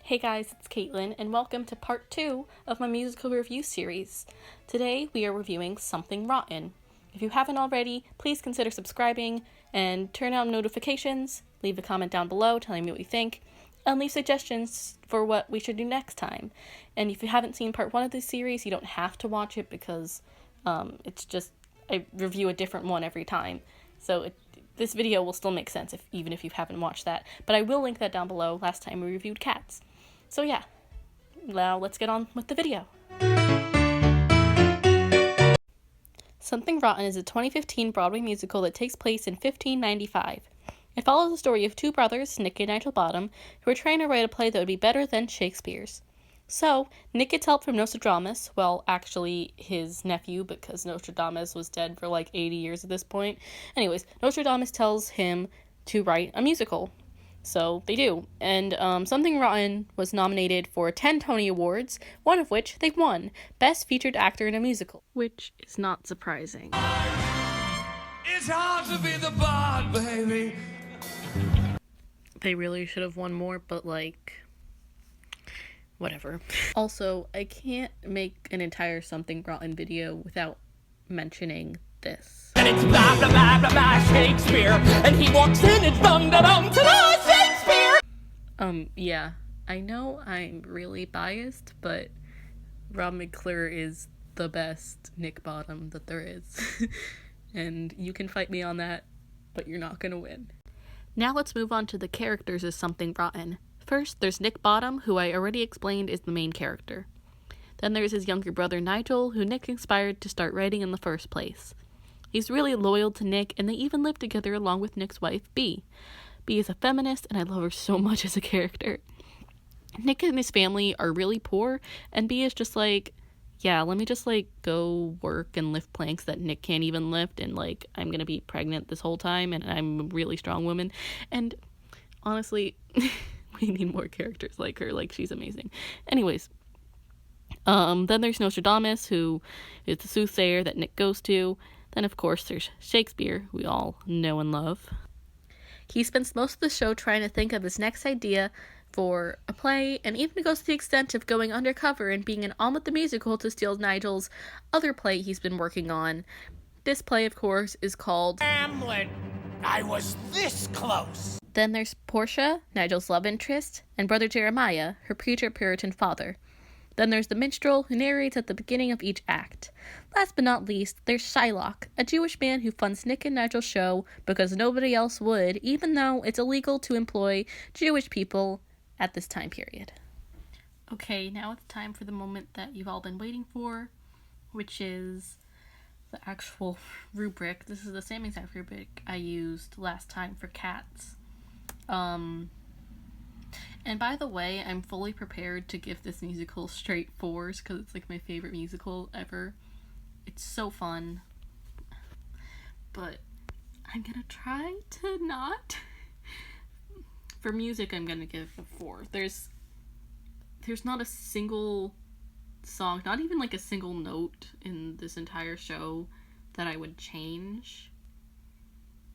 Hey guys, it's Caitlin, and welcome to part 2 of my musical review series. Today we are reviewing Something Rotten. If you haven't already, please consider subscribing and turn on notifications, leave a comment down below telling me what you think, and leave suggestions for what we should do next time. And if you haven't seen part 1 of this series, you don't have to watch it because it's just, I review a different one every time. So this video will still make sense even if you haven't watched that, but I will link that down below last time we reviewed Cats. So yeah, now let's get on with the video. Something Rotten is a 2015 Broadway musical that takes place in 1595. It follows the story of two brothers, Nick and Nigel Bottom, who are trying to write a play that would be better than Shakespeare's. So, Nick gets help from Nostradamus, well, actually his nephew, because Nostradamus was dead for like 80 years at this point. Anyways, Nostradamus tells him to write a musical. So they do, and Something Rotten was nominated for 10 Tony Awards, one of which they won, Best Featured Actor in a Musical, which is not surprising. It's hard to be the bard, baby. They really should have won more, but like, whatever. Also, I can't make an entire Something Rotten video without mentioning this. And it's blah, blah, blah, blah, blah, Shakespeare. And he walks in, it's dum, da, dum, ta-da, Shakespeare! Yeah, I know I'm really biased, but Rob McClure is the best Nick Bottom that there is. And you can fight me on that, but you're not gonna win. Now let's move on to the characters of Something Rotten. First, there's Nick Bottom, who I already explained is the main character. Then there's his younger brother Nigel, who Nick inspired to start writing in the first place. He's really loyal to Nick, and they even live together along with Nick's wife, Bea. Bea is a feminist, and I love her so much as a character. Nick and his family are really poor, and Bea is just like, yeah, let me just, like, go work and lift planks that Nick can't even lift, and, like, I'm gonna be pregnant this whole time, and I'm a really strong woman. And honestly, we need more characters like her. Like, she's amazing. Anyways, then there's Nostradamus, who is the soothsayer that Nick goes to. Then, of course, there's Shakespeare, we all know and love. He spends most of the show trying to think of his next idea for a play, and even goes to the extent of going undercover and being in Almond the Musical to steal Nigel's other play he's been working on. This play, of course, is called Hamlet. I was this close. Then there's Portia, Nigel's love interest, and Brother Jeremiah, her preacher Puritan father. Then there's the minstrel, who narrates at the beginning of each act. Last but not least, there's Shylock, a Jewish man who funds Nick and Nigel's show because nobody else would, even though it's illegal to employ Jewish people at this time period. Okay, now it's time for the moment that you've all been waiting for, which is the actual rubric. This is the same exact rubric I used last time for Cats. And by the way, I'm fully prepared to give this musical straight 4s because it's like my favorite musical ever. It's so fun. But I'm gonna try to not. For music, I'm gonna give a 4. There's not a single song, not even like a single note in this entire show that I would change.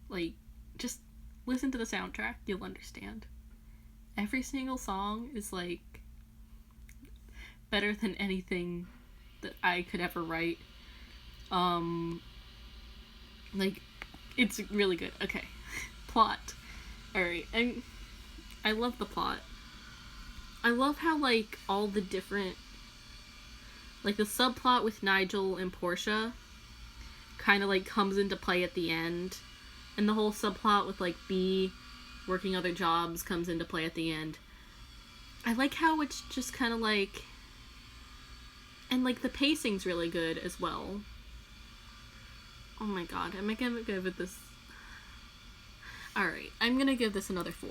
Like, just listen to the soundtrack, you'll understand. Every single song is, like, better than anything that I could ever write. Like, it's really good. Okay. Plot. Alright, I love the plot. I love how, like, all the different, like, the subplot with Nigel and Portia kind of, like, comes into play at the end. And the whole subplot with, like, Bea working other jobs comes into play at the end. I like how it's just kind of like, and like the pacing's really good as well. Oh my god, am I gonna give it this? Alright, I'm gonna give this another 4,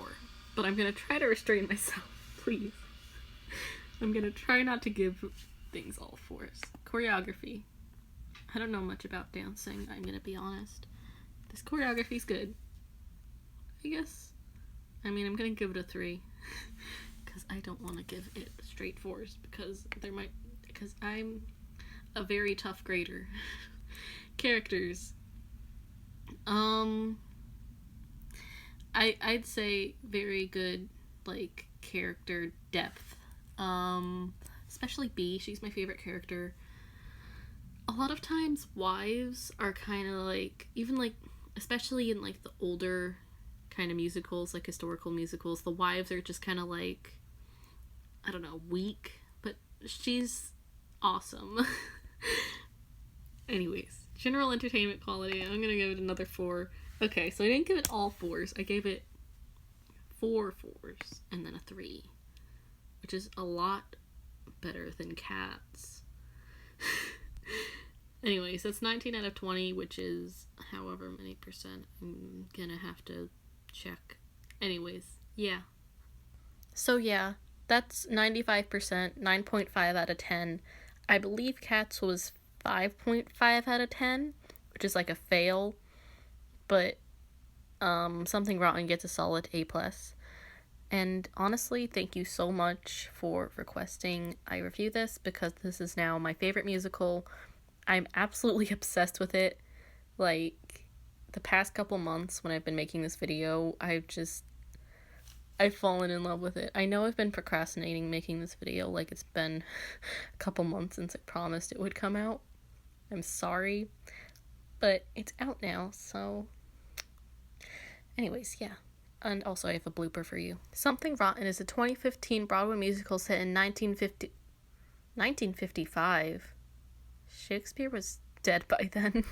but I'm gonna try to restrain myself, please. I'm gonna try not to give things all 4s. Choreography. I don't know much about dancing, I'm gonna be honest. This choreography's good, I guess. I mean, I'm gonna give it a 3 because I don't want to give it straight 4s because I'm a very tough grader. Characters. I'd say very good, like, character depth. Especially B. She's my favorite character. A lot of times wives are kind of like, even like, especially in like the older kind of musicals, like historical musicals, the wives are just kind of like, I don't know, weak, but she's awesome. Anyways, general entertainment quality, I'm gonna give it another 4. Okay, so I didn't give it all 4s, I gave it 4 4s and then a 3, which is a lot better than Cats. Anyways, that's 19 out of 20, which is however many percent. I'm gonna have to check. Anyways, yeah. So yeah, that's 95%, 9.5 out of 10. I believe Cats was 5.5 out of 10, which is like a fail, but Something Rotten gets a solid A+. And honestly, thank you so much for requesting I review this, because this is now my favorite musical. I'm absolutely obsessed with it. Like, the past couple months when I've been making this video, I've fallen in love with it. I know I've been procrastinating making this video, like it's been a couple months since I promised it would come out. I'm sorry, but it's out now, so anyways, yeah. And also I have a blooper for you. Something Rotten is a 2015 Broadway musical set in 1955. Shakespeare was dead by then.